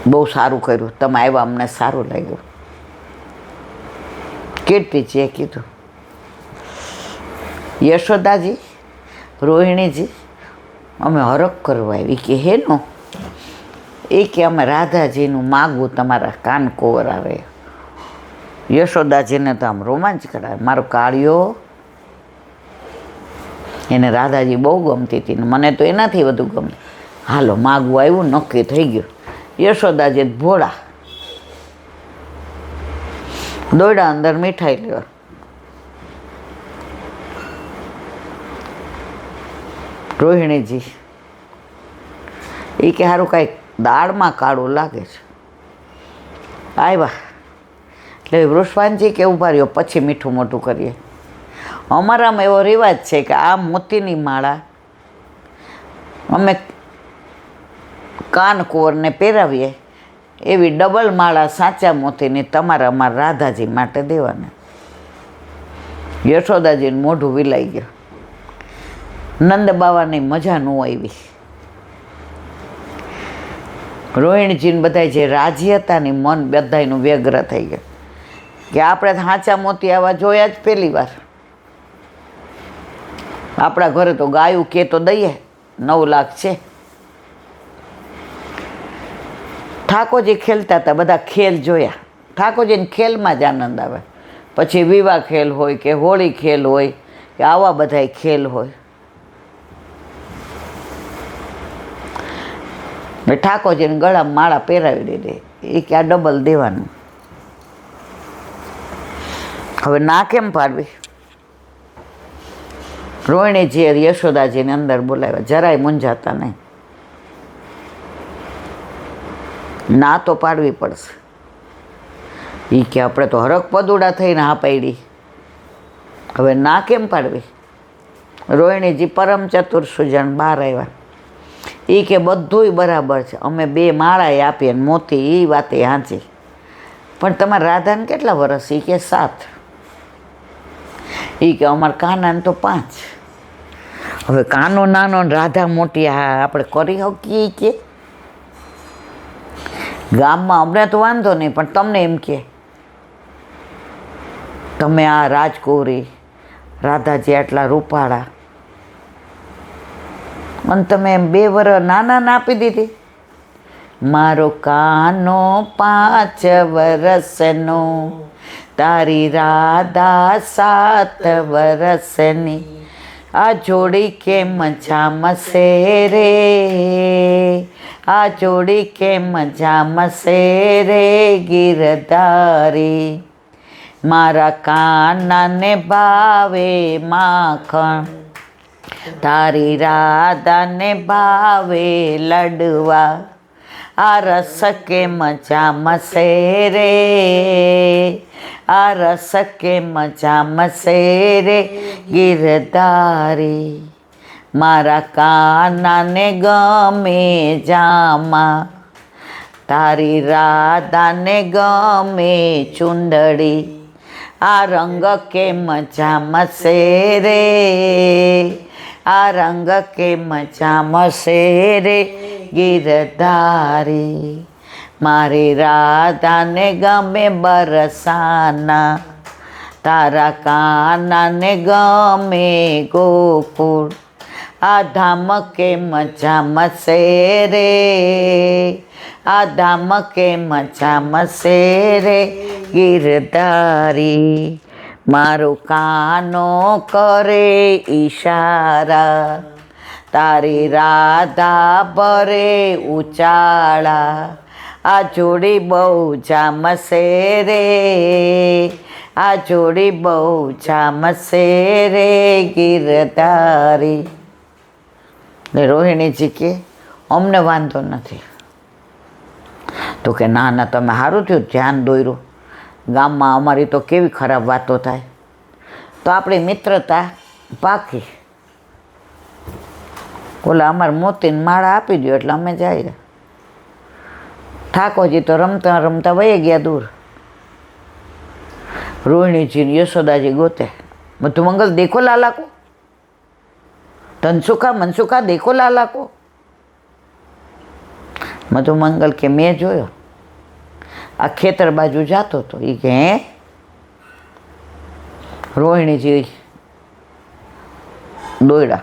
બહુ સારું કર્યું, તમે આવ્યા, અમને સારું લાગ્યું. કીર્તિજીએ કીધું, યશોદાજી, રોહિણીજી, અમે હરખ કરવા આવી. કે હેનો? એ કે અમે રાધાજીનું માગવું તમારા કાન કોવર આવે. યશોદાજીને તો આમ રોમાંચ કરાવે. મારો કાળિયો, એને રાધાજી બહુ ગમતી હતી ને મને તો એનાથી વધુ ગમે. હાલો માગવું આવ્યું, નક્કી થઈ ગયું. યશોદાજી ભોળા દોડ્યા અંદર મીઠાઈ લેવા. રોહિણીજી એ કે સારું કાંઈક દાળમાં કાળું લાગે છે. આવ્યા એટલે વૃષભાનજી કે ઊભા રહ્યો, પછી મીઠું મોટું કરીએ. અમારામાં એવો રિવાજ છે કે આ મોતીની માળા અમે કાનકોરને પહેરાવીએ, એવી ડબલ માળા સાચા મોતીની તમારે અમારા રાધાજી માટે દેવાના. યશોદાજીને મોઢું વિલાઈ ગયું. નંદ બાવાની મજા ન આવી. રોહિણીજીને બધા જે રાજી હતા ને મન બધાયનું વ્યગ્ર થઈ ગયું કે આપણે સાચા મોતી આવા જોયા જ પહેલી વાર. આપણા ઘરે તો ગાયું કે તો દઈએ, 9 લાખ છે. ઠાકોરજી ખેલતા હતા, બધા ખેલ જોયા. ઠાકોરજીને ખેલમાં જ આનંદ આવે. પછી વિવાહ ખેલ હોય કે હોળી ખેલ હોય કે આવા બધાય ખેલ હોય. ઠાકોરજીને ગળામાં માળા પહેરાવી દીધી. એ કે આ ડબલ દેવાનું. હવે ના કેમ પાડવી? રોહિણીજીએ યશોદાજીને અંદર બોલાવ્યા. જરાય મૂંઝાતા નહીં. ના તો પાડવી પડશે. એ કે આપણે તો હરખ પદુડા થઈને હા પાડી. હવે ના કેમ પાડવી? રોહિણીજી પરમ ચતુર સુજણ બહાર આવ્યા. એ કે બધુંય બરાબર છે, અમે 2 માળાએ આપીએ ને મોતી, એ વાતે હાંચી. પણ તમારા રાધાને કેટલા વર્ષ? એ કે 7. એ કે અમારા કાનાને તો 5. હવે કાનો નાનો ને રાધા મોટી, હા આપણે કરી શકીએ કે? ગામમાં અમને તો વાંધો નહીં, પણ તમને એમ કે તમે આ રાજકુંવરી, રાધાજી આટલા રૂપાળા, અને તમે એમ 2 વર્ષ નાના આપી દીધી. મારો કાનો 5 વર્ષનો, તારી રાધા 7 વર્ષની. આ જોડી કેમ જામશે રે, આ જોડી કેમ જામશે રે ગિરધારી. મારા કાનાને ભાવે માખણ, તારી રાધાને ભાવે લડવા. આ રસ કેમ જામશે રે, આ રસ કેમ જામશે રે ગિરધારી. મારા કાનાને ગમે જામા, તારી રાધાને ગમે ચુંદડી. આ રંગ કેમ જામશે રે, આ રંગ કેમ જામશે રે ગિરધારી. મારી રાધાને ગમે બરસાના, તારા કાનાને ગમે ગોકુળ. આ ધામ કેમ જામશે રે, આ ધામ કેમ જામશે રે ગિરધારી. મારો કાનો કરે ઈશારા, તારી રાધા ભરે ઉચાળા. આ જોડી બહુ જામશે રે, આ જોડી બહુ જામશે રે ગિરધારી. ને રોહિણીજી કે અમને વાંધો નથી. તો કે ના ના, તમે સારું થયું ધ્યાન દોર્યું. ગામમાં અમારી તો કેવી ખરાબ વાતો થાય, તો આપણી મિત્રતા પાકી. ઓલા અમારે મોતીને માળા આપી દો એટલે અમે જઈએ. ઠાકોરજી તો રમતા રમતા વહી ગયા દૂર. રોહિણીજી યશોદાજી ગોતે, બધું મંગલ દેખો લાલા કો, ધનસુખા મનસુખા દેખો લાલા કો. મધુમંગલ કે મેં જોયો, આ ખેતર બાજુ જતો હતો. એ કે હે રોહિણીજી દોયડા,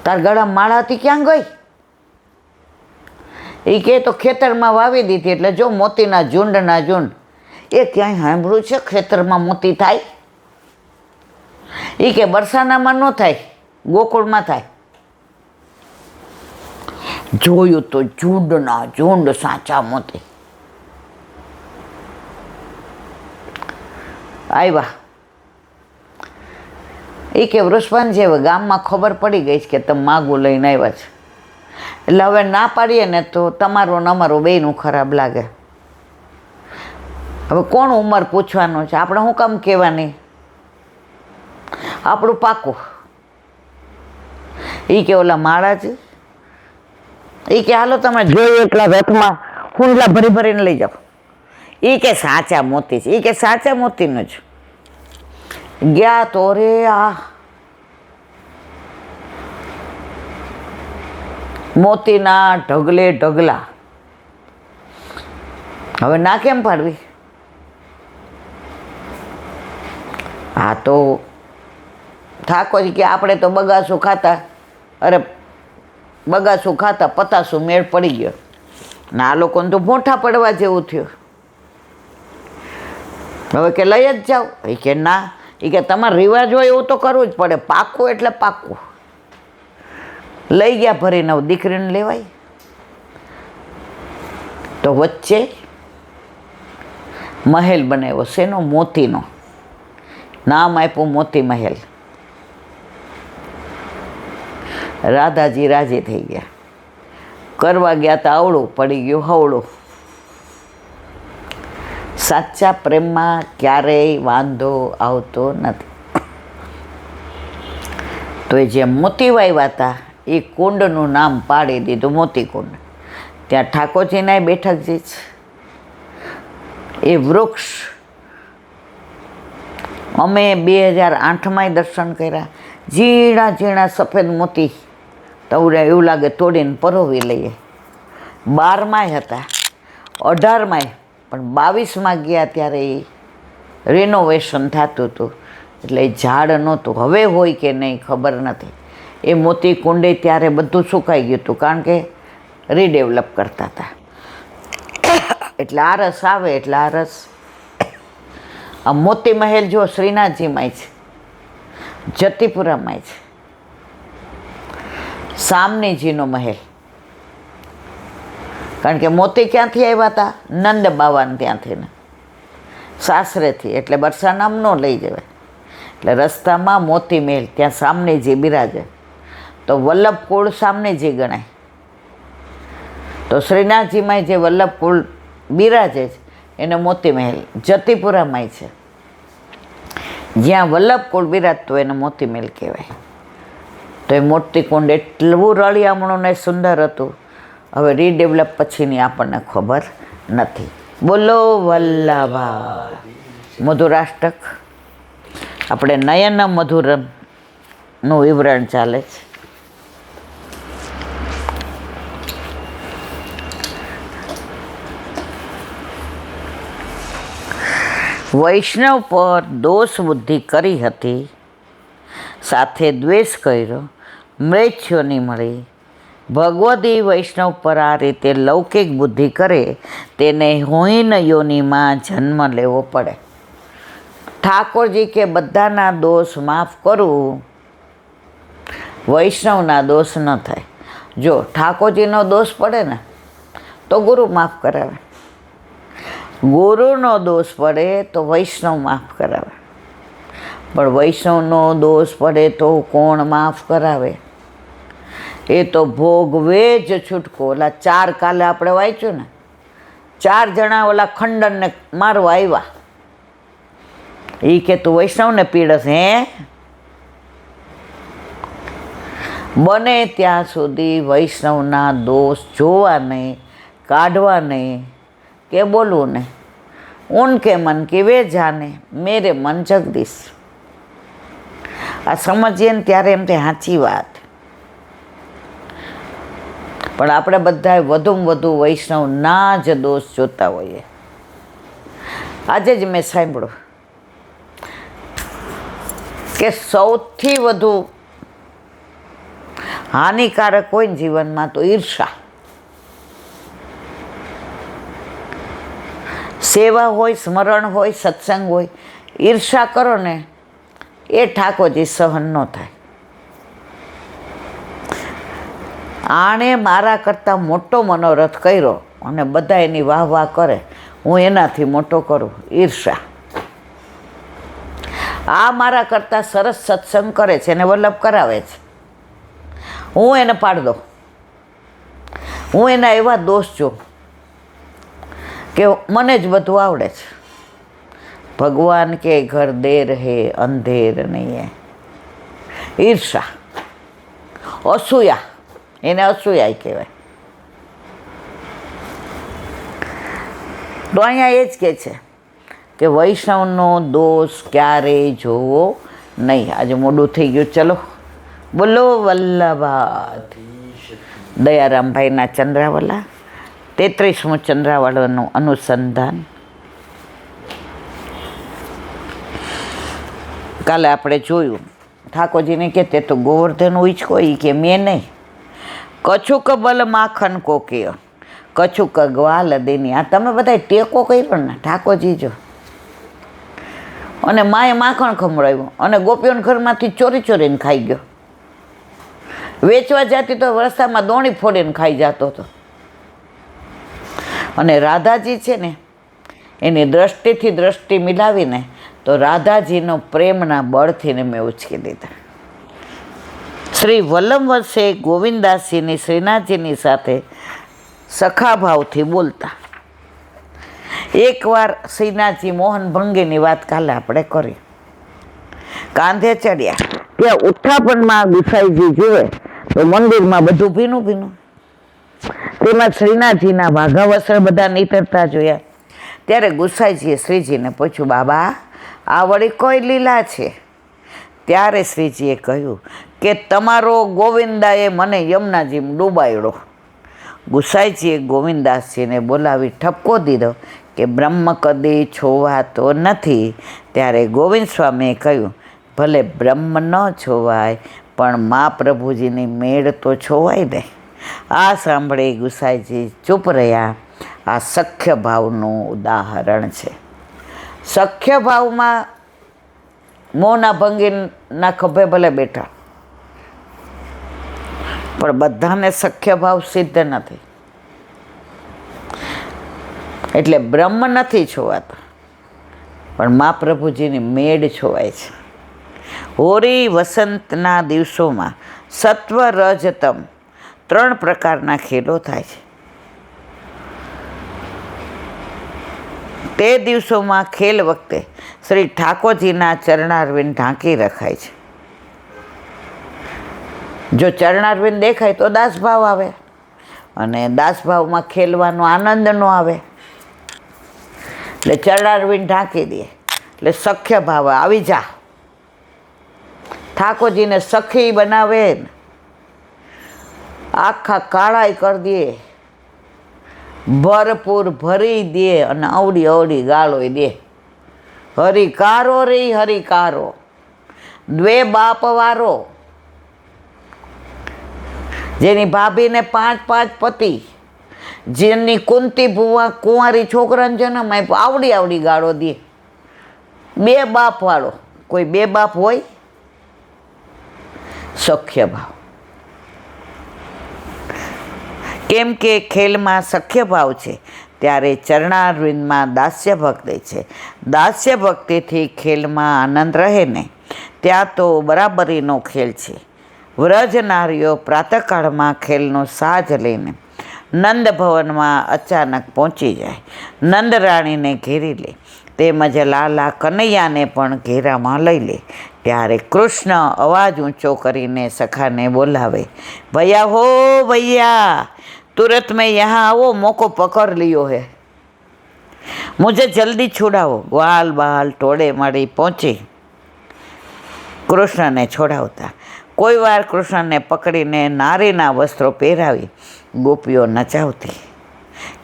તાર ગળામાં માળા હતી ક્યાં ગઈ? એ કે તો ખેતરમાં વાવી દીધી. એટલે જો મોતીના ઝુંડના ઝુંડ. એ ક્યાંય સાંભળ્યું છે ખેતરમાં મોતી થાય? એ કે બરસાનામાં ન થાય, ગોકુળમાં થાય. જોયું તો ઝુંડના ઝુંડ સાચા મોતી આવ્યા. એ કે વૃષભાનજી હવે ગામમાં ખબર પડી ગઈ છે કે તમે માગું લઈને આવ્યા છે, એટલે હવે ના પાડીએ ને તો તમારું ને અમારું બેયનું ખરાબ લાગે. હવે કોણ ઉંમર પૂછવાનું છે? આપણે શું કામ કહેવાની? આપણું પાકું. એ કે ઓલા માળાજી, એ કે હાલો તમે જોયું એટલા રથમાં હુંડલા ભરી ભરીને લઈ જાઓ. એ કે સાચા મોતી છે. એ કે સાચા મોતીનું જ. ગયા તો રે આ મોતીના ઢગલે ઢગલા. હવે ના કેમ પાડવી? હા તો ઠાકોરજી કે આપણે તો બગાસું ખાતા, અરે બગાસું ખાતા પતાસું મેળ પડી ગયો ને આ લોકોને તો મોઠા પડવા જેવું થયું. હવે કે લઈ જ જાઓ. એ કે ના, એ કે તમારે રિવાજ હોય એવું તો કરવું જ પડે, પાકું એટલે પાકું. લઈ ગયા ભરીને. દીકરીને લેવાય તો વચ્ચે મહેલ બનાવ્યો. શેનો? મોતીનો. નામ આપ્યું મોતી મહેલ. રાધાજી રાજી થઈ ગયા. કરવા ગયા તો આવડું પડી ગયું હવળું. સાચા પ્રેમમાં ક્યારેય વાંધો આવતો નથી. તો એ જે મોતી વાવ્યા હતા એ કુંડનું નામ પાડી દીધું મોતી કુંડ. ત્યાં ઠાકોરજીના બેઠકજી છે. એ વૃક્ષ અમે 2008માં દર્શન કર્યા. ઝીણા ઝીણા સફેદ મોતી તો એવું લાગે તોડીને પરોવી લઈએ. 12માં હતા, 18માં, પણ 22માં ગયા ત્યારે એ રિનોવેશન થતું હતું એટલે એ ઝાડ નહોતું. હવે હોય કે નહીં ખબર નથી. એ મોતી કુંડે ત્યારે બધું સુકાઈ ગયું હતું કારણ કે રીડેવલપ કરતા હતા. એટલે આ રસ આવે એટલે આ રસ. આ મોતી મહેલ જો શ્રીનાથજીમાંય છે, જતીપુરામાંય છે. સામનીજીનો મહેલ. કારણ કે મોતી ક્યાંથી આવ્યા હતા? નંદ બાવાને ત્યાંથી ને સાસરેથી. એટલે બરસાનામ ન લઈ જવાય. એટલે રસ્તામાં મોતી મહેલ, ત્યાં સામનીજી બિરાજે. તો વલ્લભકુળ સામનીજી ગણાય. તો શ્રીનાથજીમાં જે વલ્લભકુળ બિરાજે છે એને મોતી મહેલ. જતીપુરામાંય છે, જ્યાં વલ્લભકુળ બિરાજતો એને મોતી મહેલ કહેવાય. તો એ મોતી કુંડ એટલું રળિયામણું ને સુંદર હતું. હવે રીડેવલપ પછીની આપણને ખબર નથી. બોલો વલ્લભા મધુરાષ્ટક. આપણે નયન મધુરમનું વિવરણ ચાલે છે. વૈષ્ણવ પર દોષ બુદ્ધિ કરી હતી, સાથે દ્વેષ કર્યો, મૃત્યુની મળી. ભગવદી વૈષ્ણવ પર આ રીતે લૌકિક બુદ્ધિ કરે તેને હોઈન યોનિમાં જન્મ લેવો પડે. ઠાકોરજી કે બધાના દોષ માફ કરું, વૈષ્ણવના દોષ ન થાય. જો ઠાકોરજીનો દોષ પડે ને તો ગુરુ માફ કરાવે, ગુરુનો દોષ પડે તો વૈષ્ણવ માફ કરાવે. પણ વૈષ્ણવનો દોષ પડે તો કોણ માફ કરાવે? એ તો ભોગવે જ છૂટકો. ઓલા 4 કાલે આપણે વાંચ્યું ને, 4 જણા ઓલા ખંડનને મારવા આવ્યા. એ કે તું વૈષ્ણવને પીડસ હે? બને ત્યાં સુધી વૈષ્ણવના દોષ જોવા નહીં, કાઢવા નહીં કે બોલવું નહીં. ઉનકે મન કે વે જાને, મેરે મન જગદીશ. આ સમજીએ ને ત્યારે એમ તે સાચી વાત. પણ આપણે બધાએ વધુમાં વધુ વૈષ્ણવના જ દોષ જોતા હોઈએ. આજે જ મેં સાંભળ્યું કે સૌથી વધુ હાનિકારક હોય ને જીવનમાં તો ઈર્ષા. સેવા હોય, સ્મરણ હોય, સત્સંગ હોય, ઈર્ષા કરો ને એ ઠાકોરજી સહન ન થાય. આણે મારા કરતાં મોટો મનોરથ કર્યો અને બધા એની વાહ વાહ કરે, હું એનાથી મોટો કરું, ઈર્ષા. આ મારા કરતાં સરસ સત્સંગ કરે છે, એને વલ્લભ કરાવે છે, હું એને પાડ દઉં, હું એના એવા દોષ જોઉં કે મને જ બધું આવડે છે. ભગવાન કે ઘર દેર હે અંધેર નહીં હે. ઈર્ષા, અસૂયા, એને અસૂયા કહેવાય. તો અહીંયા એ જ કહે છે કે વૈષ્ણવનો દોષ ક્યારેય જોવો નહીં. આજે મોડું થઈ ગયું, ચલો બોલો વલ્લભાદ. દયારામભાઈના ચંદ્રાવલા, 33મું ચંદ્રાવલાનું અનુસંધાન. કાલે આપણે જોયું ઠાકોરજીને કે તે તો ગોવર્ધન ઉચકો, એ કે મેં નહીં. કછુક બલ માખન કોકીય, કછુક ગ્વાલ દેની. આ તમે બધા ટેકો કર્યો ને ઠાકોરજી જો. અને માએ માખણ ખમડાવ્યું અને ગોપીઓના ઘરમાંથી ચોરી ચોરીને ખાઈ ગયો. વેચવા જતી તો રસ્તામાં દોણી ફોડીને ખાઈ જતો હતો. અને રાધાજી છે ને, એની દ્રષ્ટિથી દ્રષ્ટિ મિલાવીને તો રાધાજીનો પ્રેમના બળથી ને મેં ઉચકી દીધા. શ્રી વલ્લભવંશે ગોવિંદાસજીની શ્રીનાથજીની સાથે સખાભાવથી બોલતા. એકવાર શ્રીનાથજી મોહન ભંગીની વાત કાલે આપણે કરી. કાંધે ચડ્યા, ત્યાં ઉત્થાપનમાં ગુસાઈજી જુએ તો મંદિરમાં બધું ભીનું ભીનું. તેમાં શ્રીનાથજીના વાઘા વસ્ત્ર બધા નીતરતા જોયા. ત્યારે ગુસાઈજીએ શ્રીજીને પૂછ્યું, બાબા આ વળી કોઈ લીલા છે? ત્યારે શ્રીજીએ કહ્યું કે તમારો ગોવિંદાએ મને યમુનાજીમાં ડૂબાયડો. ગુસાઈજીએ ગોવિંદાસજીને બોલાવી ઠપકો દીધો કે બ્રહ્મ કદી છોવાતો નથી. ત્યારે ગોવિંદ સ્વામીએ કહ્યું, ભલે બ્રહ્મ ન છોવાય પણ મા પ્રભુજીની મેળ તો છોવાય દે. આ સાંભળી ગુસાઈજી ચૂપ રહ્યા. આ સખ્ય ભાવનું ઉદાહરણ છે. સખ્ય ભાવમાં મોહના ભંગીના ખભે ભલે બેઠા, પણ બધાને સખ્ય ભાવ સિદ્ધ નથી. એટલે બ્રહ્મ નથી છોવાતા પણ મા પ્રભુજીની મેળ છોવાય છે. હોળી વસંતના દિવસોમાં સત્વ રજતમ 3 પ્રકારના ખેલો થાય છે. તે દિવસોમાં ખેલ વખતે શ્રી ઠાકોરજીના ચરણારવિંદ ઢાંકી રખાય છે. જો ચરણારવિંદ દેખાય તો દાસભાવ આવે, અને દાસભાવમાં ખેલવાનો આનંદ ન આવે. એટલે ચરણારવિંદ ઢાંકી દે એટલે સખ્ય ભાવ આવી જા. ઠાકોરજીને સખી બનાવે, આખા કાળાઈ કરી દે, ભરપૂર ભરી દે અને અવડી અવડી ગાળો દે. હરિકારો રે હરિકારો, દ્વે બાપ વારો. જેની ભાભીને 5 પતિ, જેની કુંતી ભુવા કુંવારી છોકરાને જન્મ આપ્યો, આવડી આવડી ગાળો દે. 2 બાપ વાળો. કોઈ 2 બાપ હોય? સખ્ય ભાવ. કેમ કે ખેલમાં સખ્ય ભાવ છે ત્યારે ચરણારવિંદમાં દાસ્ય ભક્તિ છે. દાસ્ય ભક્તિથી ખેલમાં આનંદ રહે ને, ત્યાં તો બરાબરીનો ખેલ છે. વ્રજ નારીઓ પ્રાતઃકાળમાં ખેલનો સાજ લઈને નંદ ભવનમાં અચાનક પહોંચી જાય, નંદ રાણીને ઘેરી લે, તેમજ લાલા કનૈયાને પણ ઘેરામાં લઈ લે. ત્યારે કૃષ્ણ અવાજ ઊંચો કરીને સખાને બોલાવે, ભૈયા હો ભૈયા, तुरंत में यहाँ आओ, मौको पकड़ लियो है, मुझे जल्दी छुड़ाओ. ग्वाल बाल टोड़े मारी पहुँची કૃષ્ણને છોડાવતા. કોઈ વાર કૃષ્ણને પકડીને નારીના વસ્ત્રો પહેરાવી ગોપીઓ નચાવતી,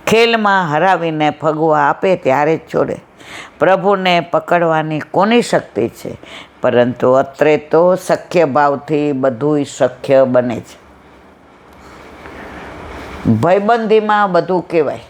ખેલમાં હરાવીને ફગવા આપે ત્યારે જ છોડે. પ્રભુને પકડવાની કોની શક્તિ છે? પરંતુ અત્રે તો સખ્ય ભાવથી બધુંય શક્ય બને છે. ભયબંધીમાં બધું કહેવાય.